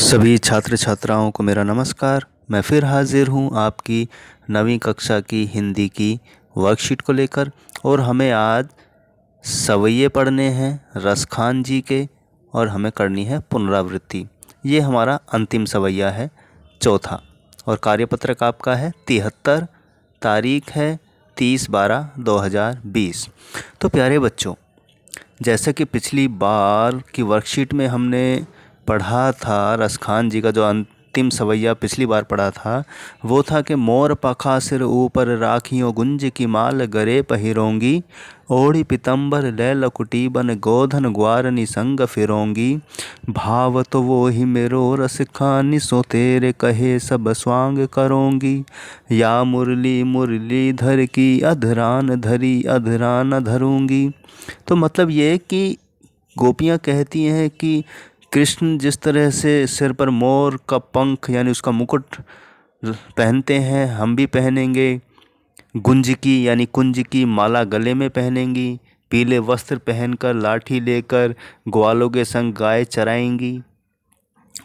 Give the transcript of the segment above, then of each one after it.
सभी छात्र छात्राओं को मेरा नमस्कार। मैं फिर हाजिर हूँ आपकी नवीं कक्षा की हिंदी की वर्कशीट को लेकर। और हमें आज सवैये पढ़ने हैं रसखान जी के, और हमें करनी है पुनरावृत्ति। ये हमारा अंतिम सवैया है, चौथा। और कार्यपत्रक आपका है 73। तारीख है 30/12/2020। तो प्यारे बच्चों, जैसे कि पिछली बार की वर्कशीट में हमने पढ़ा था, रसखान जी का जो अंतिम सवैया पिछली बार पढ़ा था वो था कि मोर पखा सिर ऊपर राखियों गुंज की माल गरे पहिरोंगी, ओढ़ी पितंबर लै लकुटी बन गोधन ग्वारनी संग फिरोंगी, भाव तो वो ही मेरो रस खानी सो तेरे कहे सब स्वांग करोंगी, या मुरली मुरली धर की अधरान धरी अधरान धरूंगी। तो मतलब ये कि गोपियाँ कहती हैं कि कृष्ण जिस तरह से सिर पर मोर का पंख यानी उसका मुकुट पहनते हैं, हम भी पहनेंगे। गुंज की यानी कुंज की माला गले में पहनेंगी, पीले वस्त्र पहनकर लाठी लेकर ग्वालों के संग गाय चराएंगी।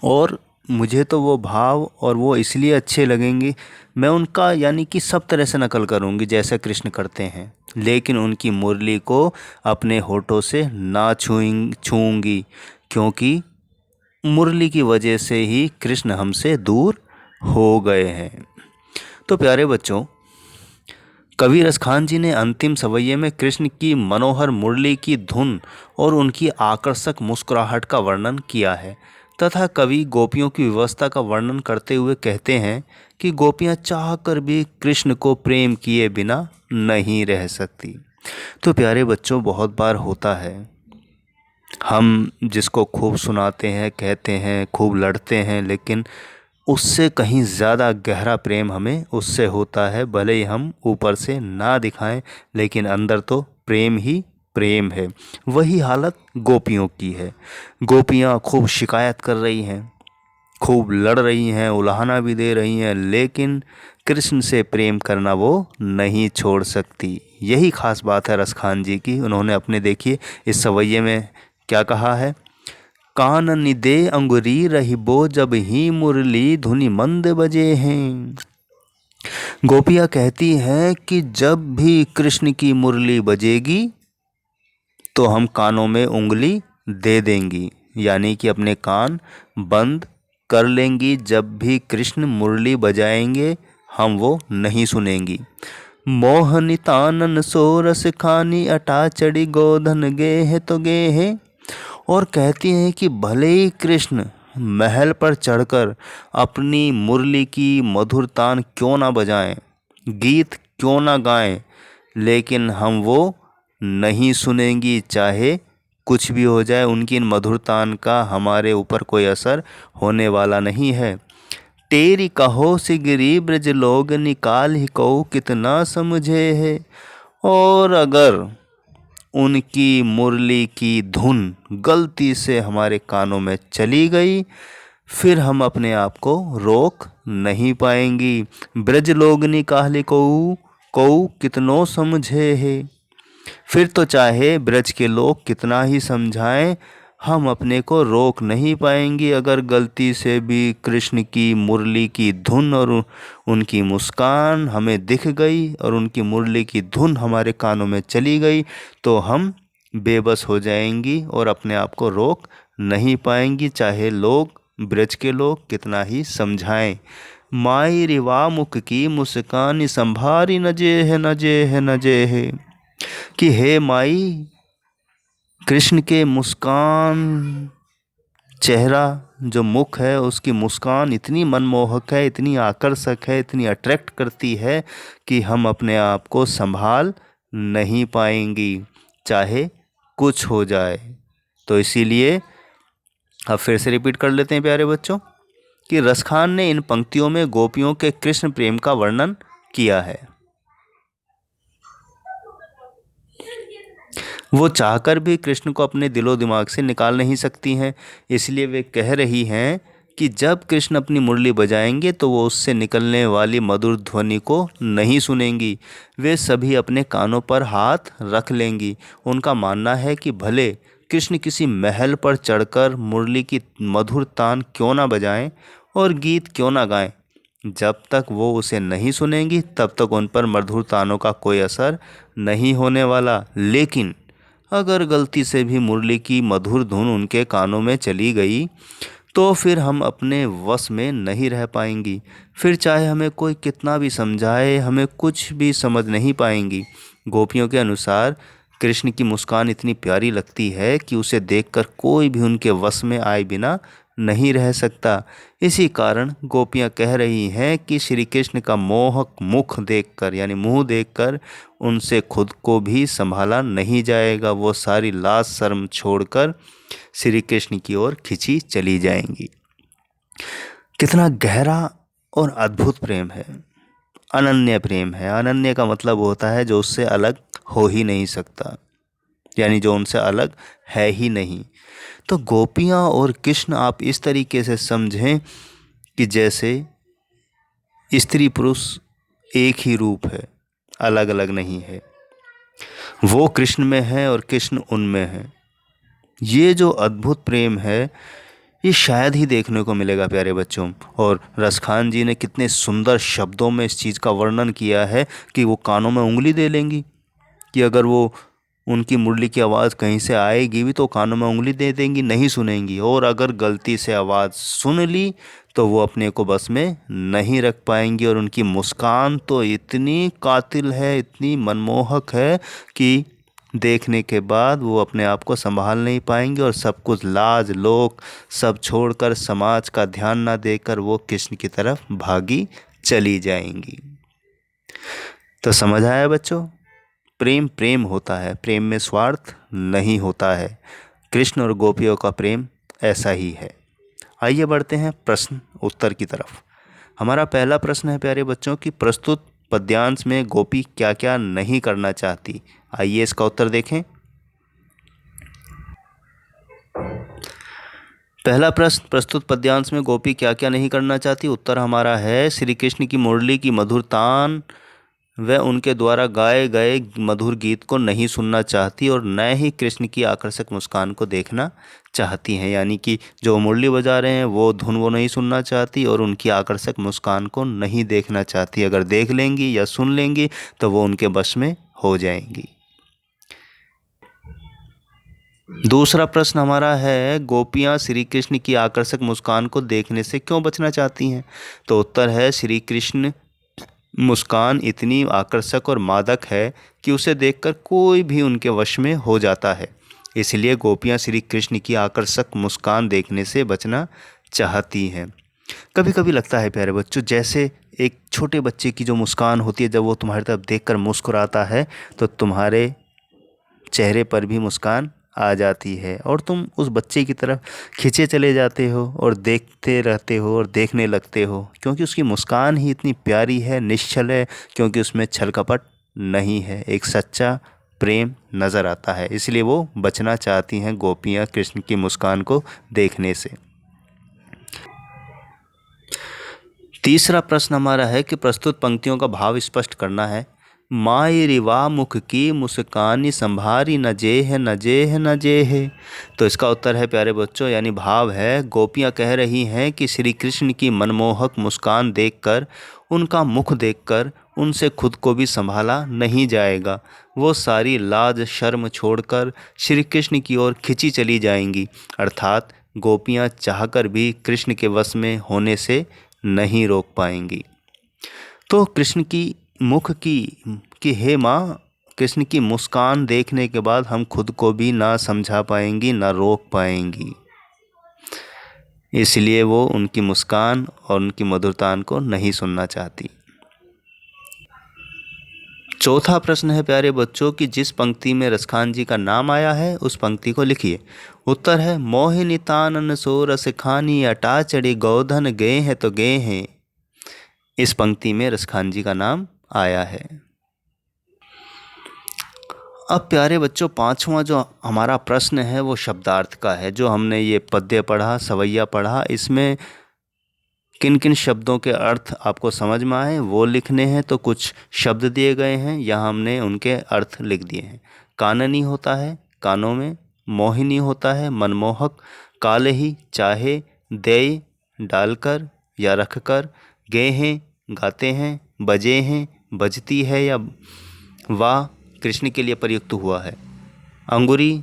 और मुझे तो वो भाव और वो इसलिए अच्छे लगेंगे, मैं उनका यानी कि सब तरह से नकल करूँगी जैसे कृष्ण करते हैं, लेकिन उनकी मुरली को अपने होठों से ना छूऊंगी, क्योंकि मुरली की वजह से ही कृष्ण हमसे दूर हो गए हैं। तो प्यारे बच्चों, कवि रसखान जी ने अंतिम सवैये में कृष्ण की मनोहर मुरली की धुन और उनकी आकर्षक मुस्कुराहट का वर्णन किया है, तथा कवि गोपियों की व्यवस्था का वर्णन करते हुए कहते हैं कि गोपियां चाहकर भी कृष्ण को प्रेम किए बिना नहीं रह सकती। तो प्यारे बच्चों, बहुत बार होता है हम जिसको खूब सुनाते हैं, कहते हैं, खूब लड़ते हैं, लेकिन उससे कहीं ज़्यादा गहरा प्रेम हमें उससे होता है। भले ही हम ऊपर से ना दिखाएं, लेकिन अंदर तो प्रेम ही प्रेम है। वही हालत गोपियों की है। गोपियाँ खूब शिकायत कर रही हैं, खूब लड़ रही हैं, उलाहना भी दे रही हैं, लेकिन कृष्ण से प्रेम करना वो नहीं छोड़ सकती। यही खास बात है रसखान जी की। उन्होंने अपने देखिए इस सवैये में क्या कहा है, कान निदे अंगुरी रहिबो जब ही मुरली धुनि मंद बजे हैं। गोपियाँ कहती हैं कि जब भी कृष्ण की मुरली बजेगी तो हम कानों में उंगली दे देंगी, यानी कि अपने कान बंद कर लेंगी। जब भी कृष्ण मुरली बजाएंगे हम वो नहीं सुनेंगी। मोहनितानन सोरस खानी अटा चढ़ी गोधन गे है तो गे है। और कहती हैं कि भले ही कृष्ण महल पर चढ़कर अपनी मुरली की मधुर तान क्यों ना बजाएं, गीत क्यों ना गाएं, लेकिन हम वो नहीं सुनेंगी। चाहे कुछ भी हो जाए, उनकी इन मधुर तान का हमारे ऊपर कोई असर होने वाला नहीं है। तेरी कहो सिगरी ब्रज लोग निकाल ही कहो कितना समझे है। और अगर उनकी मुरली की धुन गलती से हमारे कानों में चली गई, फिर हम अपने आप को रोक नहीं पाएंगी। ब्रज लोगनी काहले कऊ कितनो समझे है। फिर तो चाहे ब्रज के लोग कितना ही समझाएं, हम अपने को रोक नहीं पाएंगे। अगर गलती से भी कृष्ण की मुरली की धुन और उनकी मुस्कान हमें दिख गई और उनकी मुरली की धुन हमारे कानों में चली गई, तो हम बेबस हो जाएंगी और अपने आप को रोक नहीं पाएंगी, चाहे लोग ब्रज के लोग कितना ही समझाएं। माई रिवा मुख की मुस्कान संभारी नजे है नजे है नजे है। कि हे माई, कृष्ण के मुस्कान चेहरा जो मुख है उसकी मुस्कान इतनी मनमोहक है, इतनी आकर्षक है, इतनी अट्रैक्ट करती है कि हम अपने आप को संभाल नहीं पाएंगी, चाहे कुछ हो जाए। तो इसीलिए अब फिर से रिपीट कर लेते हैं प्यारे बच्चों कि रसखान ने इन पंक्तियों में गोपियों के कृष्ण प्रेम का वर्णन किया है। वो चाहकर भी कृष्ण को अपने दिलो दिमाग से निकाल नहीं सकती हैं, इसलिए वे कह रही हैं कि जब कृष्ण अपनी मुरली बजाएंगे तो वो उससे निकलने वाली मधुर ध्वनि को नहीं सुनेंगी। वे सभी अपने कानों पर हाथ रख लेंगी। उनका मानना है कि भले कृष्ण किसी महल पर चढ़कर मुरली की मधुर तान क्यों ना बजाएं और गीत क्यों ना गाएं। जब तक वो उसे नहीं सुनेंगी तब तक उन पर मधुर तानों का कोई असर नहीं होने वाला। लेकिन अगर गलती से भी मुरली की मधुर धुन उनके कानों में चली गई तो फिर हम अपने वश में नहीं रह पाएंगी। फिर चाहे हमें कोई कितना भी समझाए, हमें कुछ भी समझ नहीं पाएंगी। गोपियों के अनुसार कृष्ण की मुस्कान इतनी प्यारी लगती है कि उसे देखकर कोई भी उनके वश में आए बिना नहीं रह सकता। इसी कारण गोपियाँ कह रही हैं कि श्री कृष्ण का मोहक मुख देखकर यानी मुंह देखकर उनसे खुद को भी संभाला नहीं जाएगा। वो सारी लाज शर्म छोड़कर श्री कृष्ण की ओर खिंची चली जाएंगी। कितना गहरा और अद्भुत प्रेम है, अनन्य प्रेम है। अनन्य का मतलब होता है जो उससे अलग हो ही नहीं सकता, यानी जो उनसे अलग है ही नहीं। तो गोपियाँ और कृष्ण आप इस तरीके से समझें कि जैसे स्त्री पुरुष एक ही रूप है, अलग अलग नहीं है। वो कृष्ण में है और कृष्ण उनमें है। ये जो अद्भुत प्रेम है ये शायद ही देखने को मिलेगा प्यारे बच्चों। और रसखान जी ने कितने सुंदर शब्दों में इस चीज़ का वर्णन किया है कि वो कानों में उंगली दे लेंगी कि अगर वो उनकी मुरली की आवाज़ कहीं से आएगी भी तो कानों में उंगली दे देंगी, नहीं सुनेंगी। और अगर गलती से आवाज़ सुन ली तो वो अपने को बस में नहीं रख पाएंगी। और उनकी मुस्कान तो इतनी कातिल है, इतनी मनमोहक है कि देखने के बाद वो अपने आप को संभाल नहीं पाएंगे और सब कुछ लाज लोग सब छोड़कर समाज का ध्यान ना देकर वो कृष्ण की तरफ भागी चली जाएंगी। तो समझ आया बच्चों, प्रेम प्रेम होता है, प्रेम में स्वार्थ नहीं होता है। कृष्ण और गोपियों का प्रेम ऐसा ही है। आइए बढ़ते हैं प्रश्न उत्तर की तरफ। हमारा पहला प्रश्न है प्यारे बच्चों कि प्रस्तुत पद्यांश में गोपी क्या क्या नहीं करना चाहती। आइए इसका उत्तर देखें। पहला प्रश्न, प्रस्तुत पद्यांश में गोपी क्या क्या नहीं करना चाहती। उत्तर हमारा है श्री कृष्ण की मुरली की मधुर तान व उनके द्वारा गाए गए मधुर गीत को नहीं सुनना चाहती और न ही कृष्ण की आकर्षक मुस्कान को देखना चाहती हैं। यानी कि जो मुरली बजा रहे हैं वो धुन वो नहीं सुनना चाहती और उनकी आकर्षक मुस्कान को नहीं देखना चाहती। अगर देख लेंगी या सुन लेंगी तो वो उनके वश में हो जाएंगी। दूसरा प्रश्न हमारा है गोपियाँ श्री कृष्ण की आकर्षक मुस्कान को देखने से क्यों बचना चाहती हैं। तो उत्तर है श्री कृष्ण मुस्कान इतनी आकर्षक और मादक है कि उसे देखकर कोई भी उनके वश में हो जाता है। इसलिए गोपियाँ श्री कृष्ण की आकर्षक मुस्कान देखने से बचना चाहती हैं। कभी कभी लगता है प्यारे बच्चों जैसे एक छोटे बच्चे की जो मुस्कान होती है, जब वो तुम्हारी तरफ देखकर मुस्कुराता है तो तुम्हारे चेहरे पर भी मुस्कान आ जाती है और तुम उस बच्चे की तरफ खींचे चले जाते हो और देखते रहते हो और देखने लगते हो, क्योंकि उसकी मुस्कान ही इतनी प्यारी है, निश्चल है, क्योंकि उसमें छल कपट नहीं है, एक सच्चा प्रेम नज़र आता है। इसलिए वो बचना चाहती हैं गोपियाँ कृष्ण की मुस्कान को देखने से। तीसरा प्रश्न हमारा है कि प्रस्तुत पंक्तियों का भाव स्पष्ट करना है। माई रिवा मुख की मुस्कानी संभारी न जेह न जेह न जेह। तो इसका उत्तर है प्यारे बच्चों, यानी भाव है गोपियाँ कह रही हैं कि श्री कृष्ण की मनमोहक मुस्कान देखकर, उनका मुख देखकर उनसे खुद को भी संभाला नहीं जाएगा। वो सारी लाज शर्म छोड़कर श्री कृष्ण की ओर खिंची चली जाएंगी। अर्थात गोपियाँ चाहकर भी कृष्ण के वश में होने से नहीं रोक पाएंगी। तो कृष्ण की मुख की हे माँ, कृष्ण की मुस्कान देखने के बाद हम खुद को भी ना समझा पाएंगी ना रोक पाएंगी। इसलिए वो उनकी मुस्कान और उनकी मधुरतान को नहीं सुनना चाहती। चौथा प्रश्न है प्यारे बच्चों कि जिस पंक्ति में रसखान जी का नाम आया है उस पंक्ति को लिखिए। उत्तर है मोहिनी तानन सो रस खानी अटा चढ़ी गोधन गए हैं तो गए हैं। इस पंक्ति में रसखान जी का नाम आया है। अब प्यारे बच्चों पांचवा जो हमारा प्रश्न है वो शब्दार्थ का है। जो हमने ये पद्य पढ़ा, सवैया पढ़ा, इसमें किन किन शब्दों के अर्थ आपको समझ में आए वो लिखने हैं। तो कुछ शब्द दिए गए हैं, यहाँ हमने उनके अर्थ लिख दिए हैं। काननी होता है कानों में, मोहिनी होता है मनमोहक, काले ही चाहे, देय डालकर या रखकर, गे हैं गाते हैं, बजे हैं बजती है या वाह कृष्ण के लिए प्रयुक्त हुआ है। अंगुरी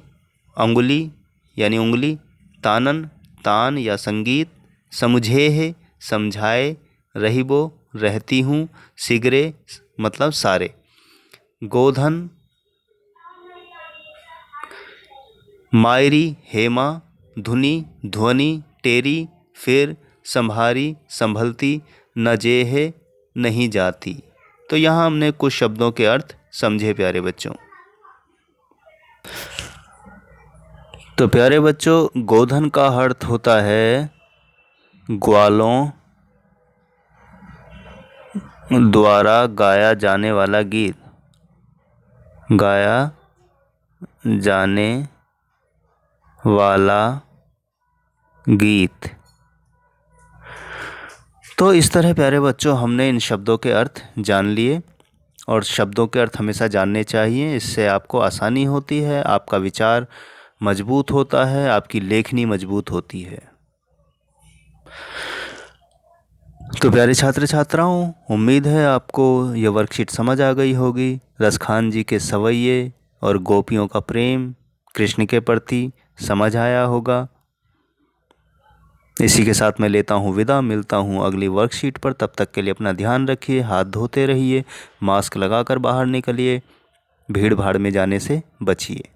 अंगुली यानी उंगली, तानन तान या संगीत, समझे है समझाए, रहीबो रहती हूँ, सिगरे मतलब सारे, गोधन मायरी हेमा, धुनी ध्वनि, टेरी फिर, संभारी संभलती, न जे है नहीं जाती। तो यहाँ हमने कुछ शब्दों के अर्थ समझे प्यारे बच्चों। तो प्यारे बच्चों, गोधन का अर्थ होता है ग्वालों द्वारा गाया जाने वाला गीत, गाया जाने वाला गीत। तो इस तरह प्यारे बच्चों हमने इन शब्दों के अर्थ जान लिए, और शब्दों के अर्थ हमेशा जानने चाहिए। इससे आपको आसानी होती है, आपका विचार मजबूत होता है, आपकी लेखनी मजबूत होती है। तो प्यारे छात्र छात्राओं, उम्मीद है आपको यह वर्कशीट समझ आ गई होगी। रसखान जी के सवैये और गोपियों का प्रेम कृष्ण के प्रति समझ आया होगा। इसी के साथ मैं लेता हूँ विदा, मिलता हूँ अगली वर्कशीट पर। तब तक के लिए अपना ध्यान रखिए, हाथ धोते रहिए, मास्क लगाकर बाहर निकलिए, भीड़ भाड़ में जाने से बचिए।